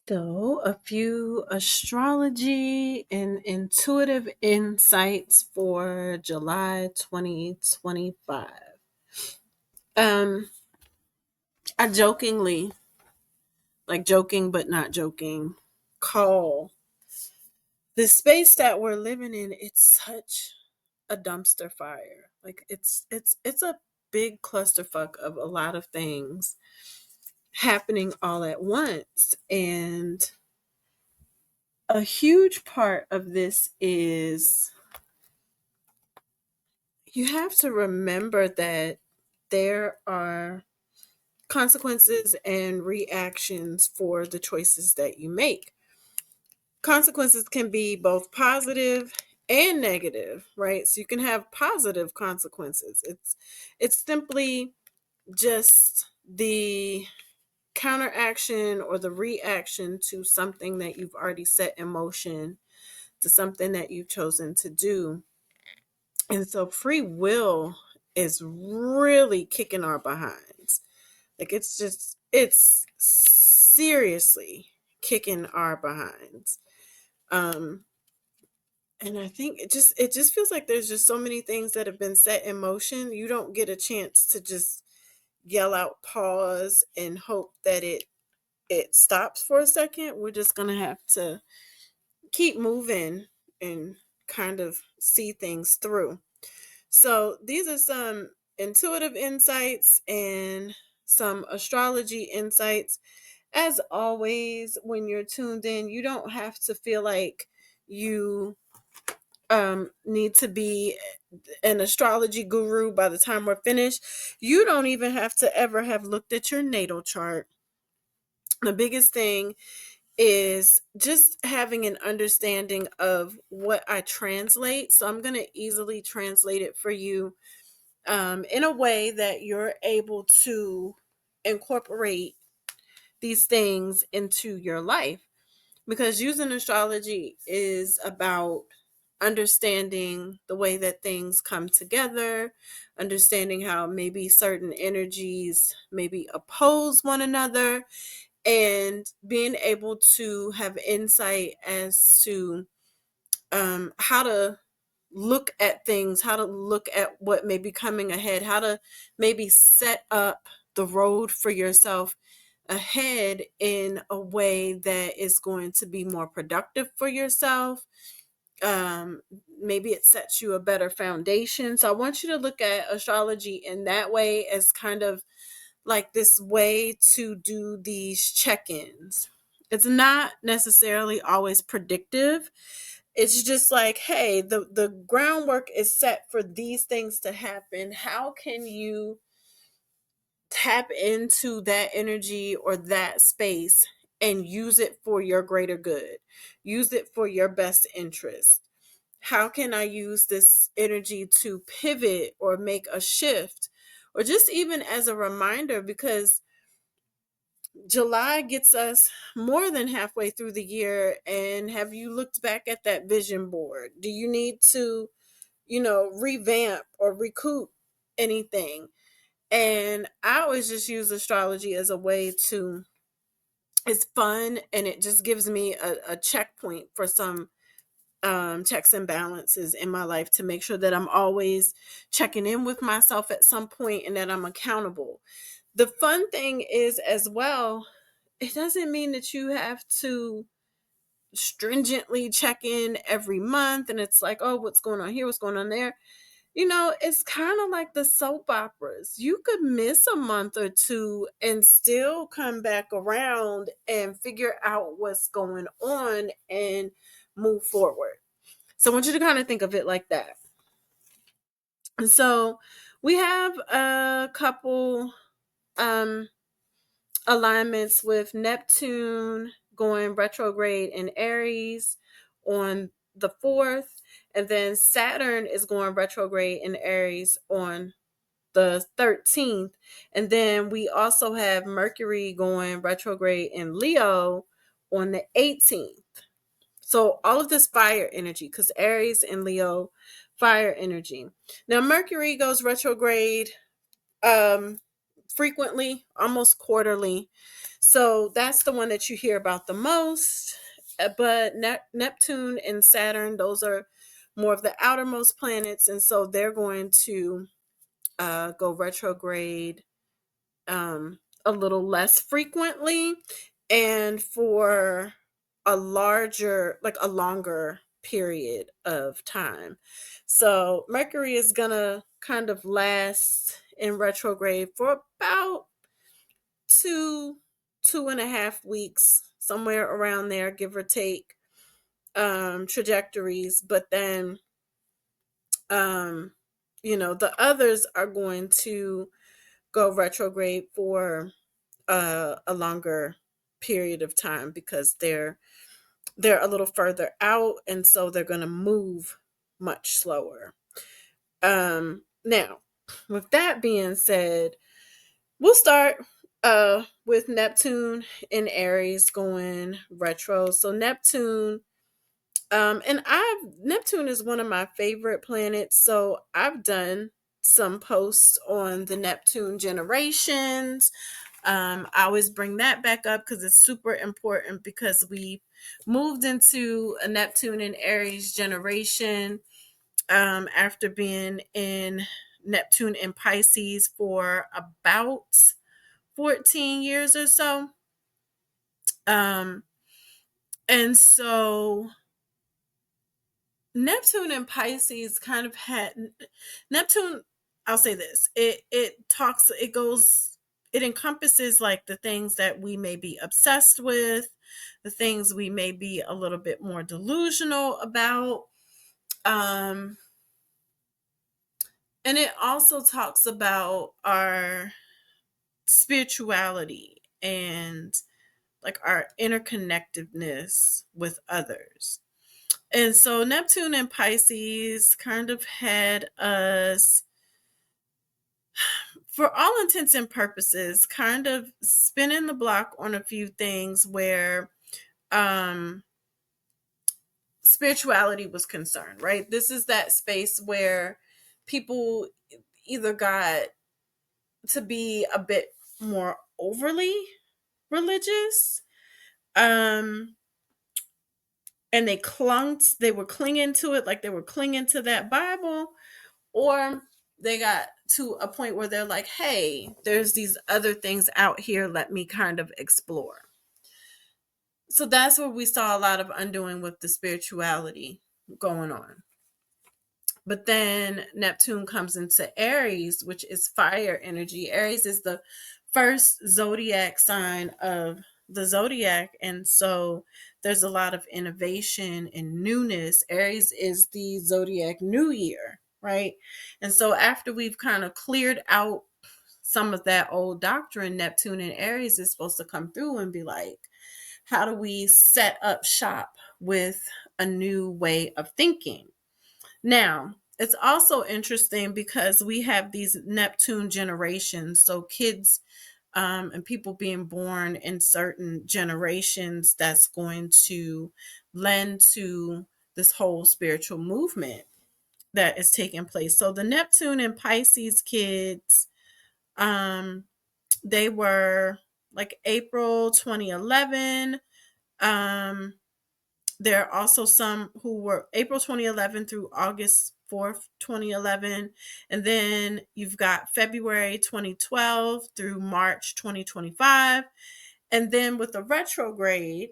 So, a few astrology and intuitive insights for July 2025. Um, I jokingly, like joking but not joking, call the space that we're living in, it's such a dumpster fire. Like it's a big clusterfuck of a lot of things happening all at once. And a huge part of this is you have to remember that there are consequences and reactions for the choices that you make. Consequences can be both positive and negative, right? So you can have positive consequences. It's simply just the counteraction or the reaction to something that you've already set in motion, to something that you've chosen to do. And so free will is really kicking our behinds. Like it's seriously kicking our behinds. Um and I think it just feels like there's just so many things that have been set in motion. You don't get a chance to just yell out pause and hope that it stops for a second. We're just going to have to keep moving and kind of see things through. So these are some intuitive insights and some astrology insights. As always, when you're tuned in, you don't have to feel like you need to be an astrology guru by the time we're finished. You don't even have to ever have looked at your natal chart. The biggest thing is just having an understanding of what I translate. So I'm going to easily translate it for you in a way that you're able to incorporate these things into your life. Because using astrology is about understanding the way that things come together, understanding how maybe certain energies maybe oppose one another, and being able to have insight as to how to look at things, how to look at what may be coming ahead, how to maybe set up the road for yourself ahead in a way that is going to be more productive for yourself. Um, Maybe it sets you a better foundation. So I want you to look at astrology in that way, as kind of like this way to do these check-ins. It's not necessarily always predictive. It's just like, hey, the groundwork is set for these things to happen. How can you tap into that energy or that space and use it for your greater good? Use it for your best interest. How can I use this energy to pivot or make a shift? Or just even as a reminder, because July gets us more than halfway through the year. And have you looked back at that vision board? Do you need to, revamp or recoup anything? And I always just use astrology as a way to, it's fun and it just gives me a checkpoint for some checks and balances in my life, to make sure that I'm always checking in with myself at some point and that I'm accountable. The fun thing is, as well, it doesn't mean that you have to stringently check in every month and it's like, oh, what's going on here? What's going on there? It's kind of like the soap operas. You could miss a month or two and still come back around and figure out what's going on and move forward. So I want you to kind of think of it like that. And so we have a couple um alignments with Neptune going retrograde in Aries on the 4th, and then Saturn is going retrograde in Aries on the 13th. And then we also have Mercury going retrograde in Leo on the 18th. So all of this fire energy, because Aries and Leo, fire energy. Now Mercury goes retrograde um frequently, almost quarterly. So that's the one that you hear about the most. But Neptune and Saturn, those are more of the outermost planets. And so they're going to go retrograde a little less frequently and for a longer period of time. So Mercury is going to kind of last in retrograde for about 2.5 weeks, somewhere around there, give or take, trajectories. But then, um, the others are going to go retrograde for a longer period of time because they're a little further out, and so they're going to move much slower. Now, with that being said, we'll start with Neptune in Aries going retro. So Neptune is one of my favorite planets. So I've done some posts on the Neptune generations. I always bring that back up because it's super important, because we moved into a Neptune and Aries generation after being in Neptune and Pisces for about 14 years or so. Um, and so Neptune and Pisces kind of had Neptune, I'll say this. It encompasses like the things that we may be obsessed with, the things we may be a little bit more delusional about. Um and it also talks about our spirituality and like our interconnectedness with others. And so Neptune and Pisces kind of had us, for all intents and purposes, kind of spinning the block on a few things where um, spirituality was concerned, right? This is that space where people either got to be a bit more overly religious, um, and they were clinging to it, like they were clinging to that Bible, or they got to a point where they're like, hey, there's these other things out here, let me kind of explore. So that's where we saw a lot of undoing with the spirituality going on. But then Neptune comes into Aries, which is fire energy. Aries is the first zodiac sign of the zodiac. And so there's a lot of innovation and newness. Aries is the zodiac new year, right? And so after we've kind of cleared out some of that old doctrine, Neptune and Aries is supposed to come through and be like, how do we set up shop with a new way of thinking? Now, it's also interesting because we have these Neptune generations. So kids and people being born in certain generations, that's going to lend to this whole spiritual movement that is taking place. So the Neptune and Pisces kids, um, they were like April 2011. There are also some who were April 2011 through August 4th, 2011. And then you've got February 2012 through March 2025. And then with the retrograde,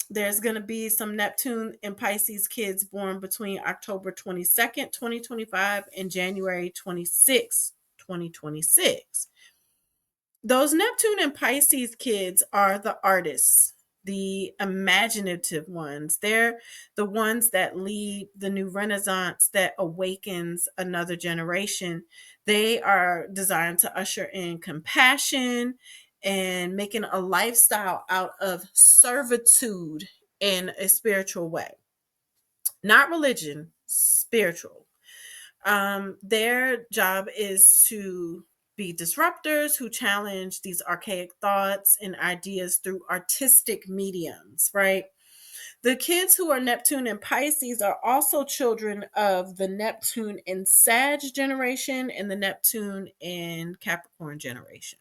there's going to be some Neptune and Pisces kids born between October 22nd, 2025 and January 26th, 2026. Those Neptune and Pisces kids are the artists, the imaginative ones. They're the ones that lead the new renaissance that awakens another generation. They are designed to usher in compassion and making a lifestyle out of servitude in a spiritual way. Not religion, spiritual. Their job is to be disruptors who challenge these archaic thoughts and ideas through artistic mediums, right? The kids who are Neptune and Pisces are also children of the Neptune and Sag generation and the Neptune and Capricorn generation.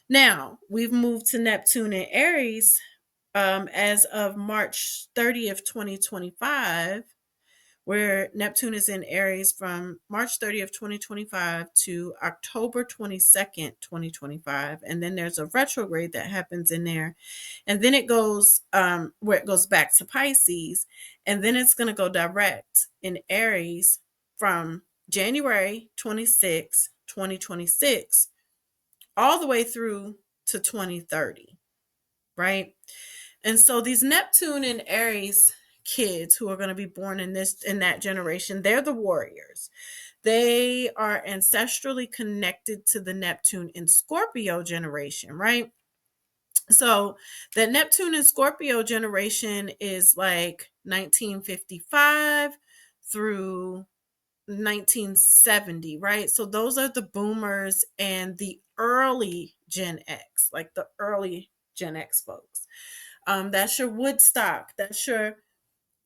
Now, we've moved to Neptune and Aries as of March 30th, 2025, where Neptune is in Aries from March 30th, 2025 to October 22nd, 2025. And then there's a retrograde that happens in there. And then it goes where it goes back to Pisces. And then it's going to go direct in Aries from January 26, 2026, all the way through to 2030, right? And so these Neptune and Aries kids who are going to be born in that generation, they're the warriors. They are ancestrally connected to the Neptune and Scorpio generation, right? So the Neptune and Scorpio generation is like 1955 through 1970, right? So those are the boomers and the early Gen X, like the early Gen X folks. That's your Woodstock. That's your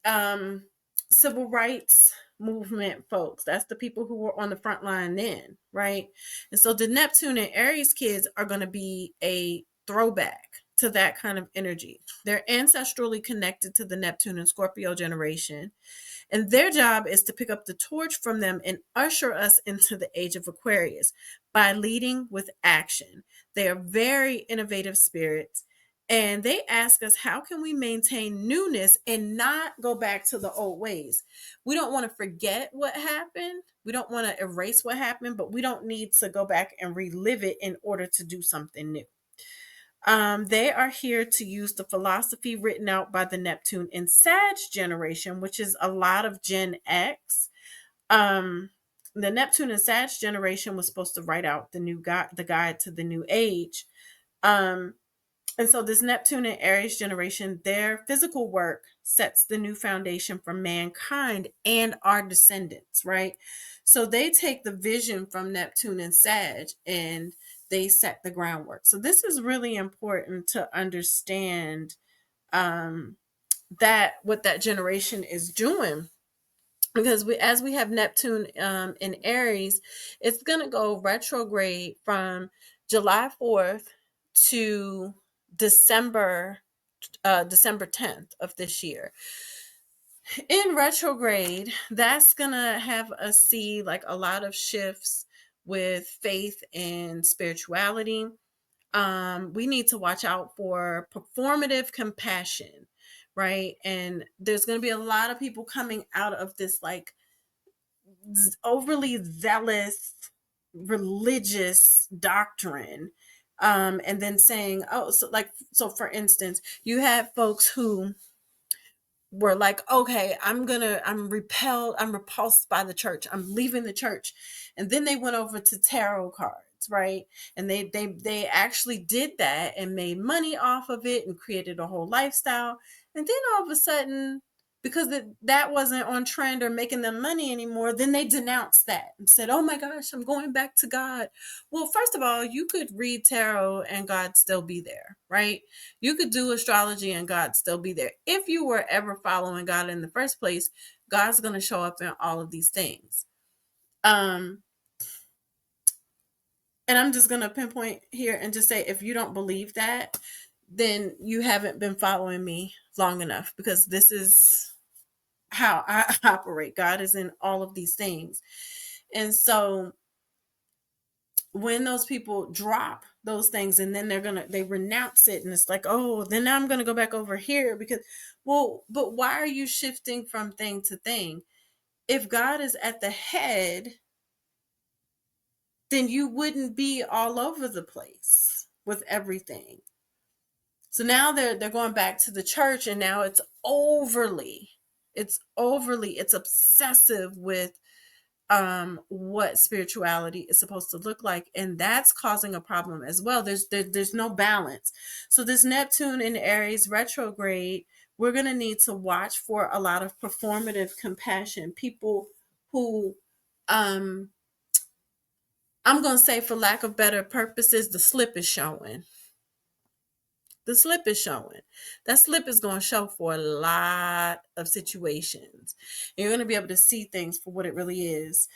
um, civil rights movement folks. That's the people who were on the front line then, right? And so the Neptune and Aries kids are going to be a throwback to that kind of energy. They're ancestrally connected to the Neptune and Scorpio generation. And their job is to pick up the torch from them and usher us into the age of Aquarius by leading with action. They are very innovative spirits. And they ask us, how can we maintain newness and not go back to the old ways? We don't want to forget what happened. We don't want to erase what happened, but we don't need to go back and relive it in order to do something new. They are here to use the philosophy written out by the Neptune and Sag generation, which is a lot of Gen X. The Neptune and Sag generation was supposed to write out the guide to the new age. Um, and so this Neptune and Aries generation, their physical work sets the new foundation for mankind and our descendants, right? So they take the vision from Neptune and Sag and they set the groundwork. So this is really important to understand that what that generation is doing, because as we have Neptune in Aries, it's going to go retrograde from July 4th to December December 10th of this year. In retrograde, that's going to have us see like a lot of shifts with faith and spirituality. We need to watch out for performative compassion, right? And there's going to be a lot of people coming out of this like overly zealous religious doctrine, and then saying, oh, so for instance, you have folks who were like, okay, I'm repulsed by the church, I'm leaving the church, and then they went over to tarot cards, right? And they actually did that and made money off of it and created a whole lifestyle. And then all of a sudden, because that wasn't on trend or making them money anymore, then they denounced that and said, oh my gosh, I'm going back to God. Well, first of all, you could read tarot and God still be there, right? You could do astrology and God still be there. If you were ever following God in the first place, God's going to show up in all of these things. And I'm just going to pinpoint here and just say, if you don't believe that, then you haven't been following me long enough, because this is how I operate. God is in all of these things. And so when those people drop those things and then they renounce it, and it's like, oh, then I'm going to go back over here, because, well, but why are you shifting from thing to thing? If God is at the head, then you wouldn't be all over the place with everything. So now they're going back to the church, and now it's it's obsessive with what spirituality is supposed to look like, and that's causing a problem as well. There's no balance. So this Neptune in Aries retrograde, we're going to need to watch for a lot of performative compassion, people who I'm going to say, for lack of better purposes, the slip is showing. The slip is showing. That slip is going to show for a lot of situations. And you're going to be able to see things for what it really is.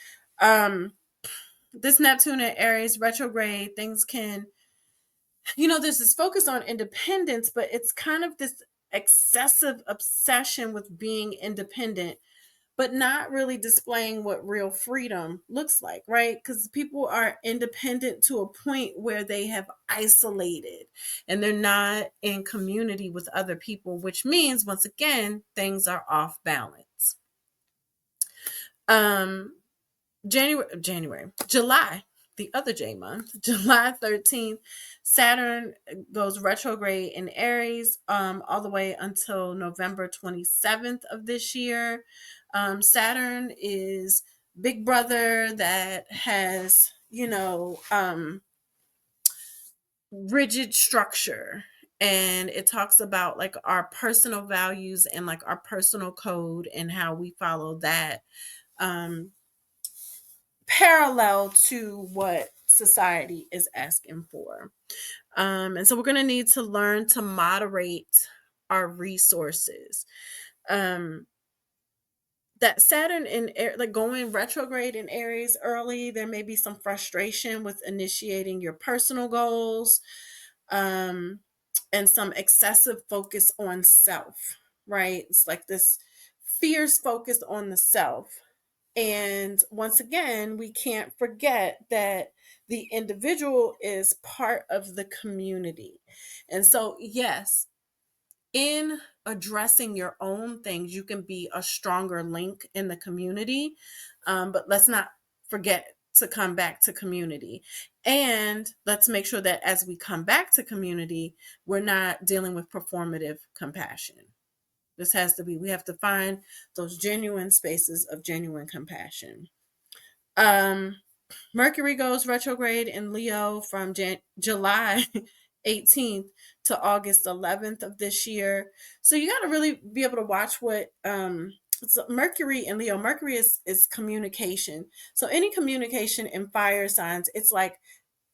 This Neptune and Aries retrograde, things can there's this focus on independence, but it's kind of this excessive obsession with being independent, but not really displaying what real freedom looks like, right? Because people are independent to a point where they have isolated and they're not in community with other people, which means, once again, things are off balance. July, the other J month, July 13th, Saturn goes retrograde in Aries all the way until November 27th of this year. Saturn is big brother that has, rigid structure. And it talks about like our personal values and like our personal code and how we follow that. Parallel to what society is asking for. And so we're going to need to learn to moderate our resources. That Saturn in like going retrograde in Aries early, there may be some frustration with initiating your personal goals, um, and some excessive focus on self, right? It's like this fierce focus on the self. And once again, we can't forget that the individual is part of the community. And so, yes, in addressing your own things, you can be a stronger link in the community. But let's not forget to come back to community. And let's make sure that as we come back to community, we're not dealing with performative compassion. This has to be, we have to find those genuine spaces of genuine compassion. Um, Mercury goes retrograde in Leo from July 18th to August 11th of this year. So you got to really be able to watch what so Mercury in Leo. Mercury is communication. So any communication in fire signs, it's like,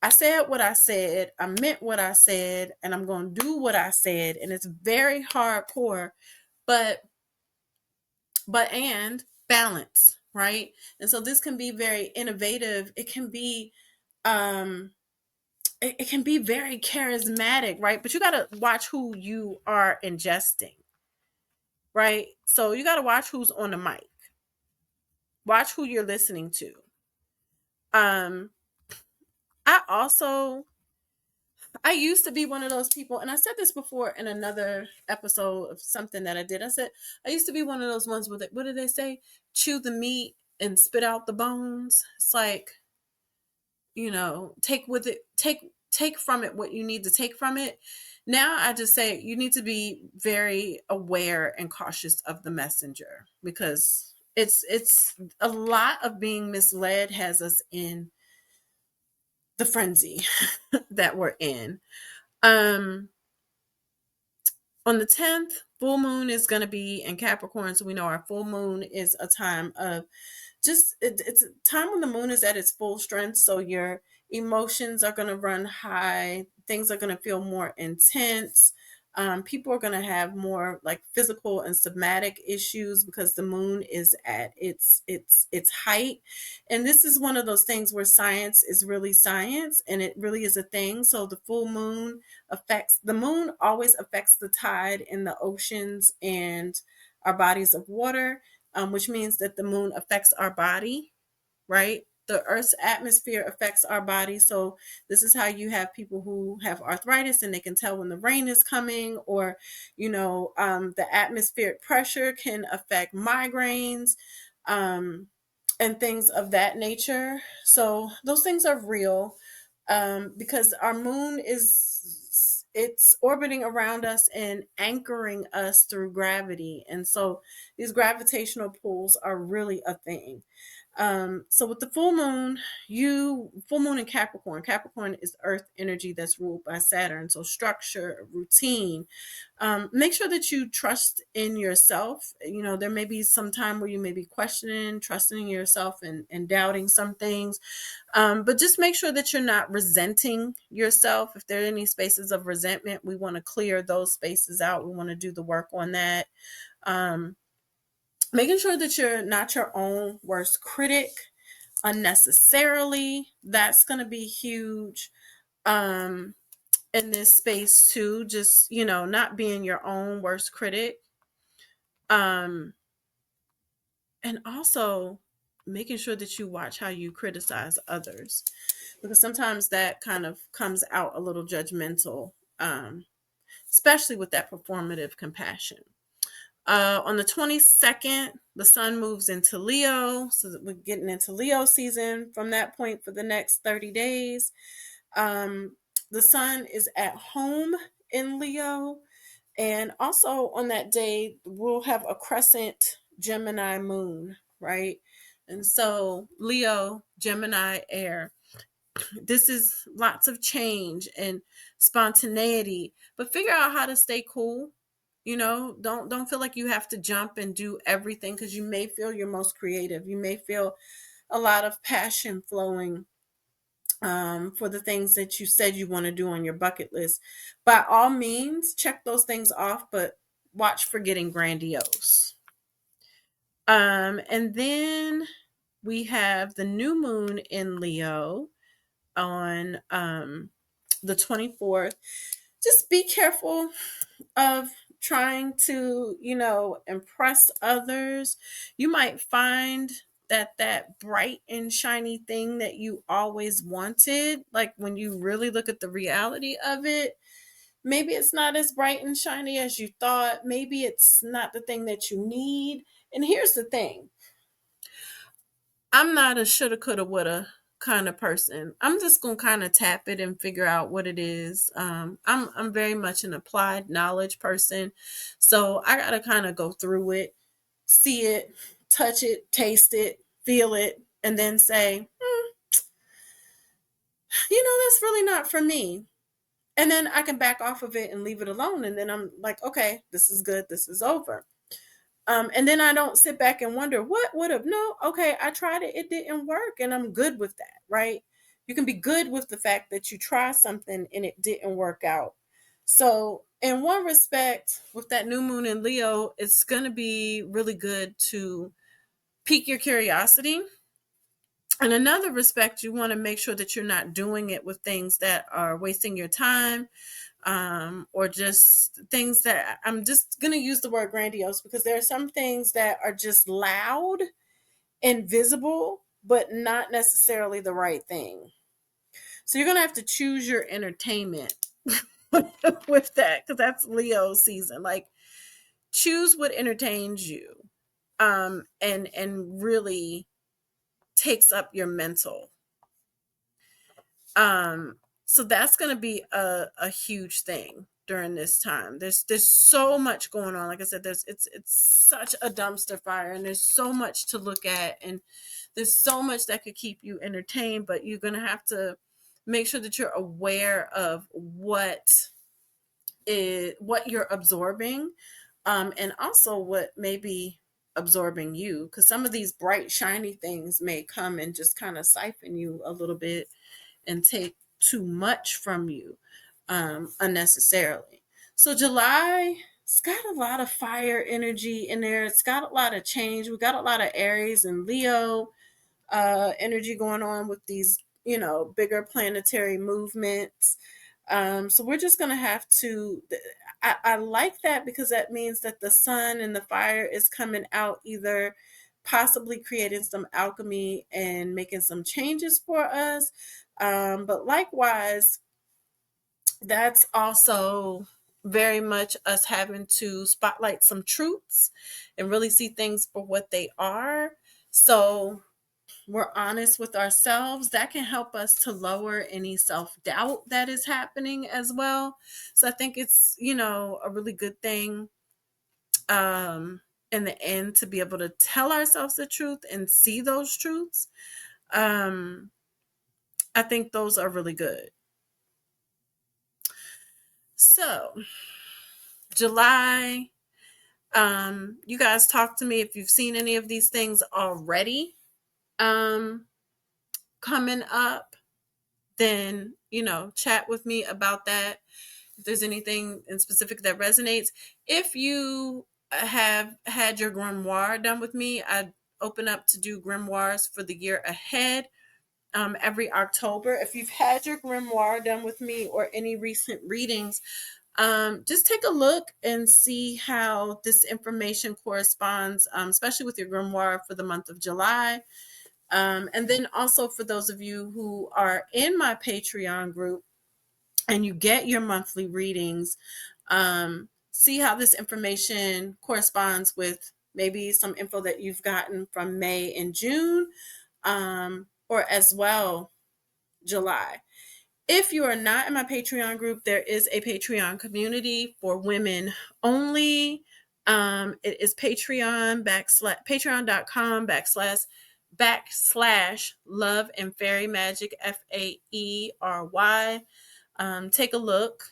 I said what I said, I meant what I said, and I'm going to do what I said, and it's very hardcore, but and balance, right? And so this can be very innovative. It can be it can be very charismatic, right? But you got to watch who you are ingesting, right? So you got to watch who's on the mic. Watch who you're listening to. um I also, I used to be one of those people, and I said this before in another episode of something that I did. I said I used to be one of those ones with it. What did they say? Chew the meat and spit out the bones. It's like, take with it, take from it what you need to take from it. Now I just say you need to be very aware and cautious of the messenger, because it's a lot of being misled has us in the frenzy that we're in. um on the 10th, full moon is going to be in Capricorn. So we know our full moon is a time of it's a time when the moon is at its full strength. So your emotions are going to run high. Things are going to feel more intense. People are going to have more like physical and somatic issues because the moon is at its height. And this is one of those things where science is really science, and it really is a thing. So the full moon affects, the moon always affects the tide in the oceans and our bodies of water, which means that the moon affects our body, right? The Earth's atmosphere affects our body. So this is how you have people who have arthritis and they can tell when the rain is coming, or, the atmospheric pressure can affect migraines, and things of that nature. So those things are real, because our moon it's orbiting around us and anchoring us through gravity. And so these gravitational pulls are really a thing. So with the full moon in Capricorn is earth energy that's ruled by Saturn. So structure, routine. Make sure that you trust in yourself. There may be some time where you may be questioning, trusting in yourself, and doubting some things. But just make sure that you're not resenting yourself. If there are any spaces of resentment, we want to clear those spaces out. We want to do the work on that. Making sure that you're not your own worst critic unnecessarily. That's going to be huge. in this space too, just, not being your own worst critic. Um, and also making sure that you watch how you criticize others, because sometimes that kind of comes out a little judgmental, especially with that performative compassion. On the 22nd, the sun moves into Leo. So that we're getting into Leo season from that point for the next 30 days. The sun is at home in Leo. And also on that day, we'll have a crescent Gemini moon, right? And so Leo, Gemini, air. This is lots of change and spontaneity, but figure out how to stay cool. Don't feel like you have to jump and do everything, because you may feel your most creative. You may feel a lot of passion flowing for the things that you said you want to do on your bucket list. By all means, check those things off, but watch for getting grandiose. And then we have the new moon in Leo on the 24th. Just be careful of trying to, impress others. You might find that bright and shiny thing that you always wanted, like when you really look at the reality of it, maybe it's not as bright and shiny as you thought. Maybe it's not the thing that you need. And here's the thing. I'm not a shoulda, coulda, woulda kind of person. I'm just gonna kind of tap it and figure out what it is. I'm very much an applied knowledge person, so I gotta kind of go through it, see it, touch it, taste it, feel it, and then say, that's really not for me. And then I can back off of it and leave it alone. And then I'm like, okay, this is good. This is over. And then I don't sit back and wonder what would have. No, okay, I tried it, it didn't work, and I'm good with that, right? You can be good with the fact that you try something and it didn't work out. So, in one respect, with that new moon in Leo, it's going to be really good to pique your curiosity. In another respect, you want to make sure that you're not doing it with things that are wasting your time, or just things that, I'm just going to use the word grandiose, because there are some things that are just loud and visible, but not necessarily the right thing. So you're going to have to choose your entertainment with that, because that's Leo season. Like, choose what entertains you, and really takes up your mental. So that's going to be a huge thing during this time. There's so much going on. Like I said, it's such a dumpster fire, and there's so much to look at, and there's so much that could keep you entertained, but you're going to have to make sure that you're aware of what you're absorbing, and also what may be absorbing you, because some of these bright shiny things may come and just kind of siphon you a little bit and take too much from you, unnecessarily. So July, it's got a lot of fire energy in there. It's got a lot of change. We got a lot of Aries and Leo energy going on with these, bigger planetary movements. So we're just going to have to, I like that, because that means that the sun and the fire is coming out, either possibly creating some alchemy and making some changes for us. But likewise, that's also very much us having to spotlight some truths and really see things for what they are. So we're honest with ourselves. That can help us to lower any self-doubt that is happening as well. So I think it's, a really good thing, in the end, to be able to tell ourselves the truth and see those truths. I think those are really good. So July, you guys talk to me if you've seen any of these things already coming up. Then, chat with me about that. If there's anything in specific that resonates. If you have had your grimoire done with me, I open up to do grimoires for the year ahead. every October. If you've had your grimoire done with me or any recent readings, just take a look and see how this information corresponds, especially with your grimoire for the month of July. And then also for those of you who are in my Patreon group and you get your monthly readings, see how this information corresponds with maybe some info that you've gotten from May and June, or as well July. If you are not in my Patreon group, there is a Patreon community for women only. It is patreon.com/love and fairy magic, FAERY. Take a look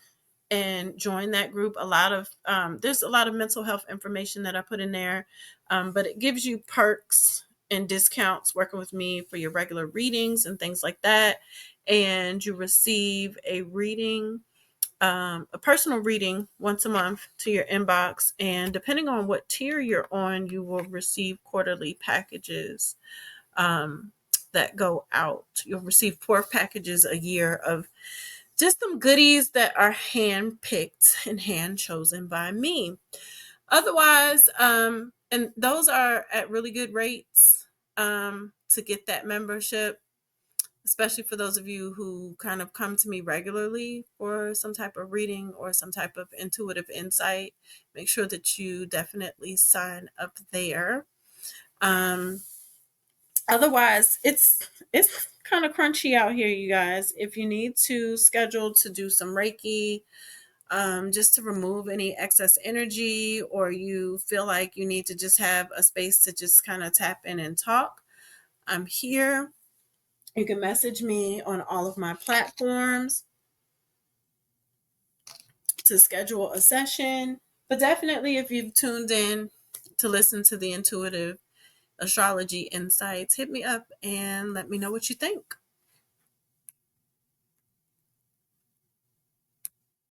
and join that group. There's a lot of mental health information that I put in there, but it gives you perks and discounts working with me for your regular readings and things like that. And you receive a reading, a personal reading once a month to your inbox. And depending on what tier you're on, you will receive quarterly packages that go out. You'll receive 4 packages a year of just some goodies that are hand picked and hand chosen by me. Otherwise, and those are at really good rates to get that membership, especially for those of you who kind of come to me regularly for some type of reading or some type of intuitive insight. Make sure that you definitely sign up there. Otherwise, it's kind of crunchy out here, you guys. If you need to schedule to do some Reiki, just to remove any excess energy, or you feel like you need to just have a space to just kind of tap in and talk, I'm here. You can message me on all of my platforms to schedule a session. But definitely, if you've tuned in to listen to the Intuitive Astrology Insights, hit me up and let me know what you think.